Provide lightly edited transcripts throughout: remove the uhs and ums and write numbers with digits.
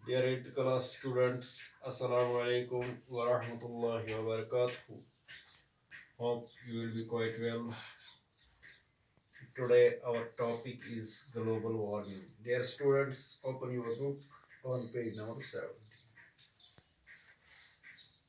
Dear 8th class students, Assalamu alaikum wa rahmatullahi wa barakatuh. Hope you will be quite well. Today our topic is global warming. Dear students, open your book on page number 7.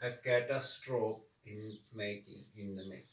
a catastrophe in the making.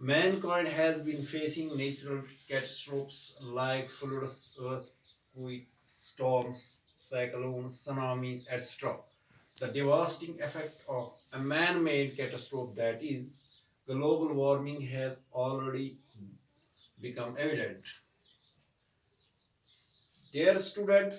Mankind has been facing natural catastrophes like floods, earthquakes, storms, cyclones, tsunamis, etc. The devastating effect of a man-made catastrophe, that is global warming, has already become evident. Dear students,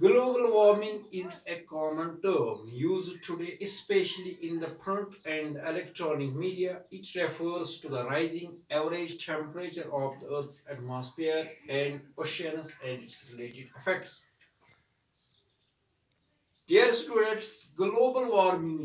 Global warming is a common term used today, especially in the print and electronic media. It refers to the rising average temperature of the Earth's atmosphere and oceans and its related effects. Dear students, global warming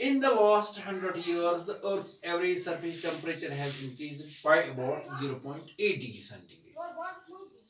In the last 100 years, the Earth's average surface temperature has increased by about 0.8 degree centigrade.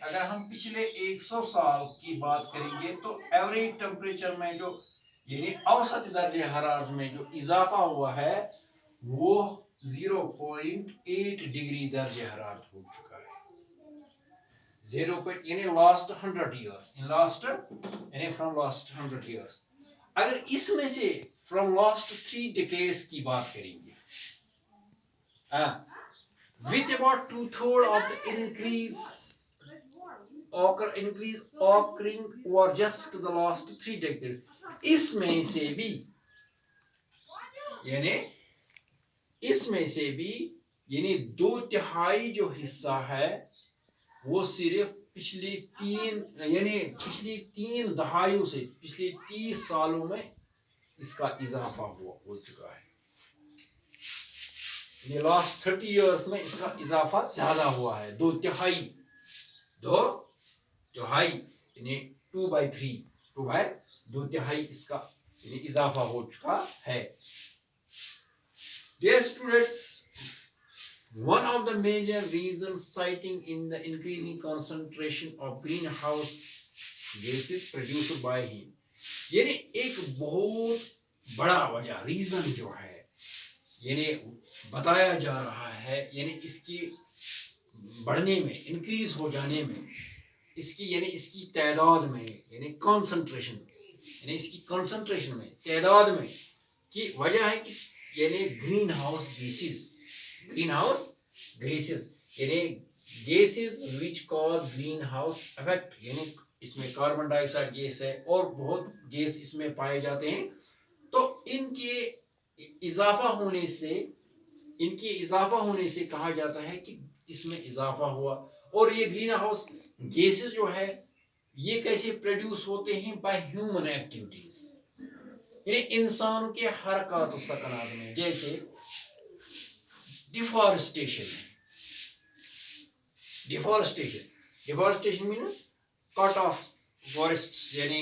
اگر ہم پچھلے 100 سال کی بات کریں گے تو average temperature میں جو یعنی اوسط درجہ حرارت میں جو اضافہ ہوا ہے وہ 0.8 ڈگری درجہ حرارت ہو چکا ہے. 0. یعنی لاسٹ 100 ایئرس یعنی فرام لاسٹ 100 ایئرس. اگر اس میں سے فرام لاسٹ 3 ڈیکیڈز کی بات کریں گے with about 2/3 of the increase occurring over just the last 3 decades. اس میں سے بھی یعنی 2/3 جو حصہ ہے وہ صرف پچھلی 3 دہائیوں سے پچھلی 30 سالوں میں اس کا اضافہ ہو چکا ہے. لاسٹ 30 ایئرس میں اس کا اضافہ زیادہ ہوا ہے. 2/3 یعنی 2/3 اس کا یعنی اضافہ ہو چکا ہے. Dear students, one of the major reasons citing in the increasing concentration of greenhouse gases produced by him. یعنی ایک بہت بڑا وجہ ریزن جو ہے یعنی بتایا جا رہا ہے یعنی اس کی بڑھنے میں انکریز ہو جانے میں اس کی تعداد میں یعنی کنسنٹریشن یعنی اس کی کنسنٹریشن میں تعداد میں کی وجہ ہے کہ یعنی گرین ہاؤس گیسز یعنی gases which cause greenhouse effect. یعنی اس میں کاربن ڈائی آکسائڈ گیس ہے اور بہت گیس اس میں پائے جاتے ہیں. تو ان کے اضافہ ہونے سے کہا جاتا ہے کہ اس میں اضافہ ہوا. اور یہ گرین ہاؤس گیسز جو ہے یہ کیسے پروڈیوس ہوتے ہیں؟ بائی ہیومن ایکٹیویٹیز یعنی انسان کے حرکات و سکنات میں. جیسے deforestation means cut of forests یعنی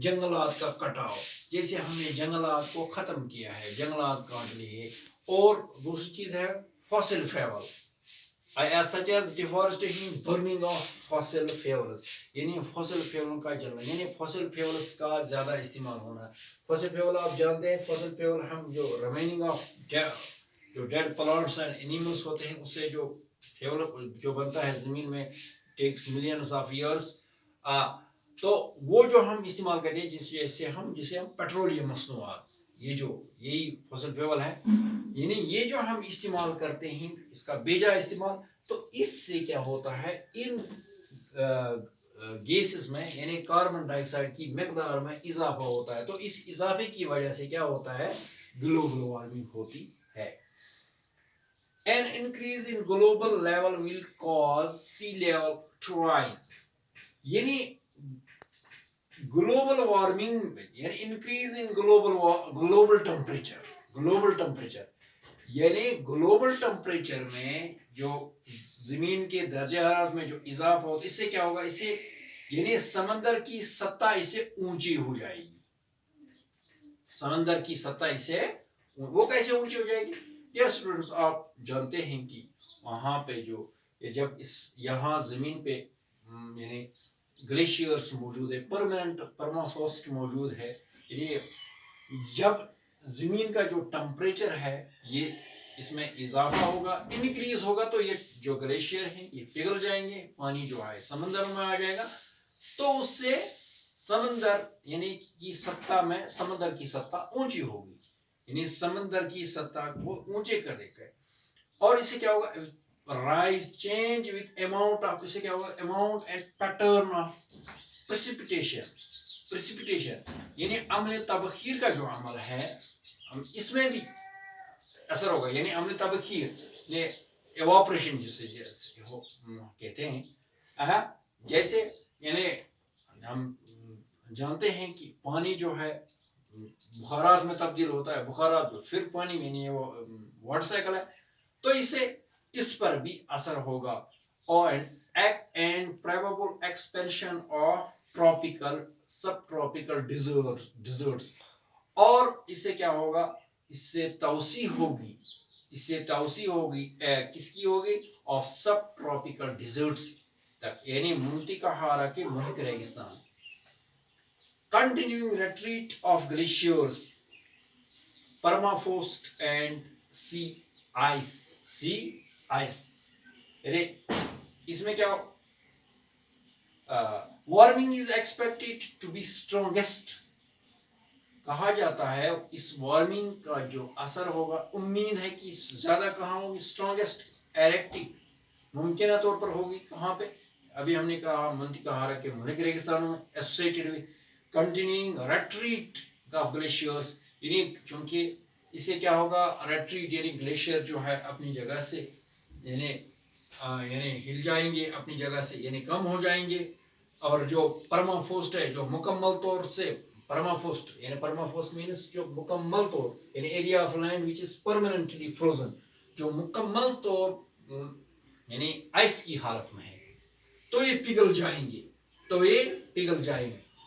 جنگلات کا کٹاؤ. جیسے ہم نے جنگلات کو ختم کیا ہے، جنگلات کاٹ لیے. اور دوسری چیز ہے fossil fuel such as deforestation, burning of fossil fuels یعنی فاسل فیول کا جلنا یعنی فاسل فیولس کا زیادہ استعمال ہونا. فاسل فیول آپ جانتے ہیں، فاسل فیول ہم جو ریمیننگ آف جو ڈیڈ پلانٹس اینڈ اینیملس ہوتے ہیں اس سے جو فیول جو بنتا ہے زمین میں ٹیکس ملینز آف ایئرس. تو وہ جو ہم استعمال کرتے ہیں جسے ہم پیٹرولیم مصنوعات یہی فاسل فیول ہے یعنی یہ جو ہم استعمال کرتے ہیں اس کا بے جا استعمال. تو اس سے کیا ہوتا ہے ان گیسز میں یعنی کاربن ڈائی آکسائڈ کی مقدار میں اضافہ ہوتا ہے. تو اس اضافے کی وجہ سے کیا ہوتا ہے؟ گلوبل وارمنگ ہوتی ہے. An increase in global level will cause sea level to rise. یعنی گلوبل وارمنگ یعنی انکریز ان گلوبل ٹمپریچر یعنی گلوبل ٹمپریچر میں جو زمین کے درجہ حرارت میں جو اضافہ ہوتا ہے اس سے کیا ہوگا؟ اس سے یعنی سمندر کی سطح اس سے اونچی ہو جائے گی. سمندر کی سطح اس سے وہ کیسے اونچی ہو جائے گی؟ ڈیئر اسٹوڈنٹس، آپ جانتے ہیں کہ وہاں پہ جو جب یہاں زمین پہ یعنی گلیشیئرس موجود ہے، پرمافروسٹ موجود ہے. یعنی جب زمین کا جو ٹمپریچر ہے یہ اس میں اضافہ ہوگا، انکریز ہوگا، تو یہ جو گلیشیئر ہیں یہ پگھل جائیں گے، پانی جو ہے سمندر میں آ جائے گا. تو اس سے سمندر یعنی کی سمندر کی سطح اونچی ہوگی یعنی سمندر کی سطح کو اونچے کر دے گا. اور اس سے کیا ہوگا؟ Rise change with amount of, اس سے کیا ہوگا؟ Amount and pattern of precipitation یعنی عمل تبخیر کا جو عمل ہے اس میں بھی اثر ہوگا. یعنی عمل تبخیر ایواپریشن جسے کہتے ہیں. جیسے یعنی ہم جانتے ہیں کہ پانی جو ہے بخارات میں تبدیل ہوتا ہے، بخارات جو پھر پانی میں نہیں ہے، وہ واٹر سائیکل ہے. تو اس پر بھی اثر ہوگا. and probable expansion of tropical subtropical deserts. اور اس سے کیا ہوگا؟ اس سے توسیع ہوگی کس کی ہوگی؟ of subtropical deserts. تک یعنی منطقہ حارہ کے محق ریگستان. Continuing retreat of glaciers, permafrost and sea ice. یعنی اس میں کیا warming is expected to be strongest. کہا جاتا ہے اس وارمنگ کا جو اثر ہوگا امید ہے کہ زیادہ کہاں ہوگی اسٹرانگیسٹ ایرکٹک ممکنہ طور پر ہوگی کہاں پہ ابھی ہم نے کہا منطقہ حارہ کے مہلک ریگستانوں میں associated with continuing retreat of glaciers. یعنی چونکہ اس سے کیا ہوگا ریٹریٹ یعنی گلیشیئر جو ہے اپنی جگہ سے یعنی ہل جائیں گے اپنی جگہ سے یعنی کم ہو جائیں گے. اور جو پرمافروسٹ ہے جو مکمل طور سے پرمافروسٹ مینس جو مکمل طور یعنی area of land which is permanently frozen جو مکمل طور یعنی آئس کی حالت میں ہے تو یہ پگھل جائیں گے.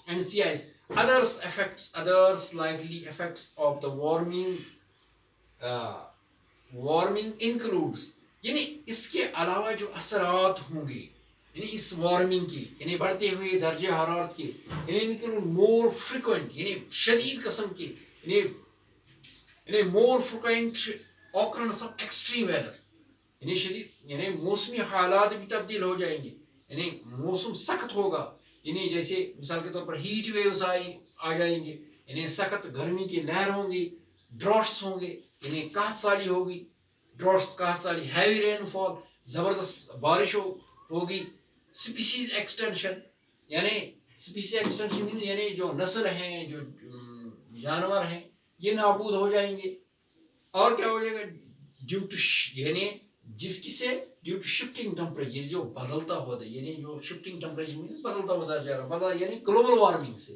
And sea ice others likely effects of the warming includes. یعنی اس کے علاوہ جو اثرات ہوں گے یعنی اس وارمنگ کی یعنی بڑھتے ہوئے درجہ حرارت کے یعنی مور فریکوینٹ یعنی شدید قسم کے یعنی more frequent occurrence of extreme weather یعنی شدید یعنی موسمی حالات بھی تبدیل ہو جائیں گے یعنی موسم سخت ہوگا. یعنی جیسے مثال کے طور پر ہیٹ ویوز آ جائیں گے یعنی سخت گرمی کی لہر ہوں گی. ڈراٹس ہوں گے یعنی قحط سالی ہوگی. قحط سالی ہیوی رین فال زبردست بارش ہوگی. سپیسیز ایکسٹینشن یعنی جو نسل ہیں جو جانور ہیں یہ نابود ہو جائیں گے. اور کیا ہو جائے گا ڈیو ٹو یعنی جس کی سے ڈیو ٹو شفٹنگ ٹمپریچر جو بدلتا ہوتا ہے یعنی جو شفٹنگ ٹمپریچر بدلتا ہوتا جا رہا یعنی گلوبل وارمنگ سے.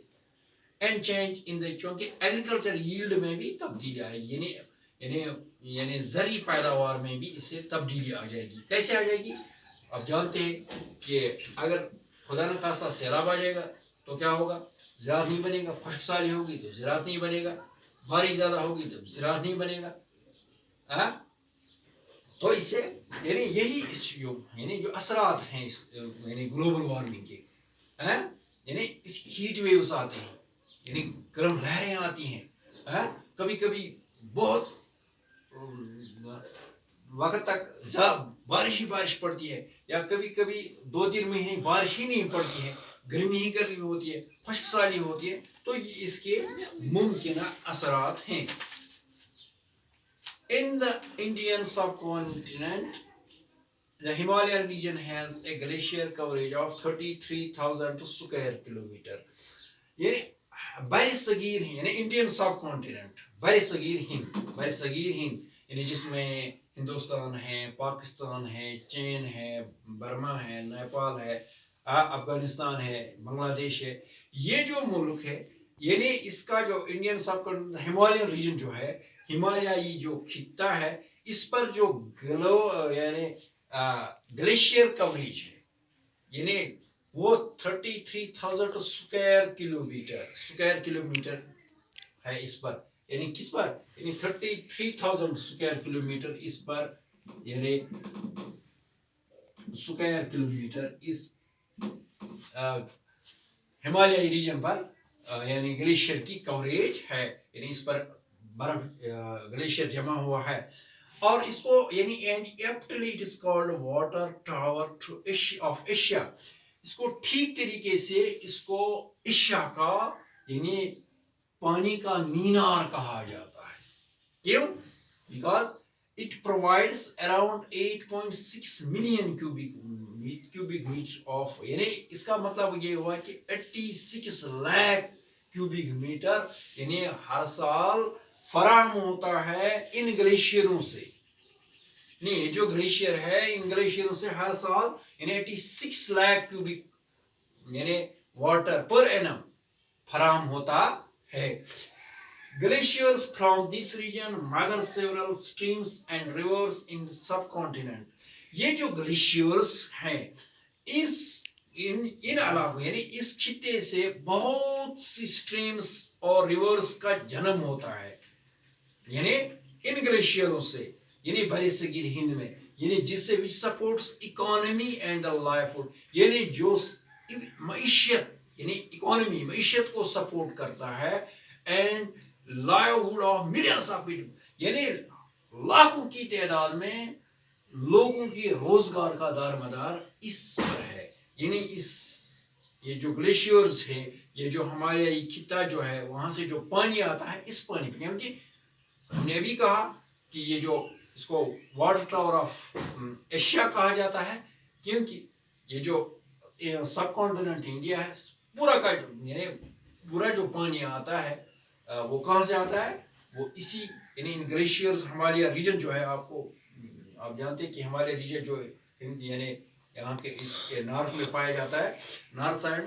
اینڈ چینج ان دا چونکہ ایگریکلچر ییلڈ میں بھی تبدیلی آئے گی یعنی زرعی پیداوار میں بھی اس سے تبدیلی آ جائے گی. کیسے آ جائے گی آپ جانتے ہیں کہ اگر خدا نہ خواستہ سیلاب آ جائے گا تو کیا ہوگا زراعت نہیں بنے گا. خشک سالی ہوگی تو زراعت نہیں بنے گا. بارش زیادہ ہوگی تو زراعت نہیں بنے گا. تو اس سے یعنی یہی یعنی جو اثرات ہیں اس یعنی گلوبل وارمنگ کے یعنی اس کی ہیٹ ویوز آتے ہیں یعنی گرم لہریں آتی ہیں. کبھی کبھی بہت وقت تک بارش پڑتی ہے یا کبھی کبھی 2-3 مہینے بارش ہی نہیں پڑتی ہے. گرمی ہی گرمی ہوتی ہے خشک سالی ہوتی ہے. تو اس کے ممکنہ اثرات ہیں. In the Indian subcontinent, the Himalayan region has a glacier coverage of 33,000 square kilometer. یعنی بر صغیر ہند یعنی انڈین سب کانٹیننٹ بر صغیر ہند یعنی جس میں ہندوستان ہے پاکستان ہے چین ہے برما ہے نیپال ہے افغانستان ہے بنگلہ دیش ہے. یہ جو ملک ہے یعنی اس کا جو انڈین سب کانٹیننٹ ہمالیین ریجن جو ہے ہمالیائی جو خطہ ہے اس پر جو یعنی گلیشیئر کوریج ہے یعنی وہ 33,000 اسکوائر کلومیٹر ہے اس پر. یعنی کس پر یعنی 33,000 اسکوائر کلومیٹر اس پر یعنی اسکوائر کلومیٹر اس ہمالیائی ریجن پر یعنی گلیشیئر کی کوریج ہے. یعنی اس پر برف گلیشیئر جمع ہوا ہے. اور اس کو یعنی aptly it is called water tower of Asia. اس کو ٹھیک طریقے سے اس کو ایشیا کا یعنی پانی کا مینار کہا جاتا ہے. کیوں؟ Because it provides around 8.6 million cubic matter of یعنی اس کا مطلب یہ ہوا کہ 86 لاکھ کیوبک میٹر یعنی ہر سال فراہم ہوتا ہے ان گلیشیئروں سے. نہیں جو گلیشیئر ہے ان گلیشیئروں سے ہر سال یعنی 86 لاکھ کیوبک یعنی واٹر پر اینم فراہم ہوتا ہے. Glaciers from this region mother several streams and rivers in the subcontinent. یہ جو گلیشیئرز ہیں ان علاقوں یعنی اس خطے سے بہت سی سٹریمز اور ریورز کا جنم ہوتا ہے. یعنی ان گلیشیئروں سے یعنی بر صغیر ہند میں یعنی جس سے which supports economy and the livelihood, یعنی جو معیشت یعنی اکانومی معیشت کو سپورٹ کرتا ہے and livelihood of millions of people, یعنی لاکھوں کی تعداد میں لوگوں کی روزگار کا دار مدار اس پر ہے. یعنی یہ جو گلیشیئرز ہے, یہ جو ہمارے یہ خطہ جو ہے وہاں سے جو پانی آتا ہے اس پانی پہ, کیونکہ ہم نے بھی کہا کہ یہ جو اس کو واٹر ٹاور آف ایشیا کہا جاتا ہے, کیونکہ یہ جو سب کانٹیننٹ انڈیا ہے پورا کا یعنی پورا جو پانی آتا ہے وہ کہاں سے آتا ہے, وہ اسی یعنی ان گلیشیئرز ہمالیہ ریجن جو ہے, آپ جانتے ہیں کہ ہمالیہ ریجن جو یعنی یہاں کے اس کے نارتھ میں پایا جاتا ہے, نارتھ سائڈ,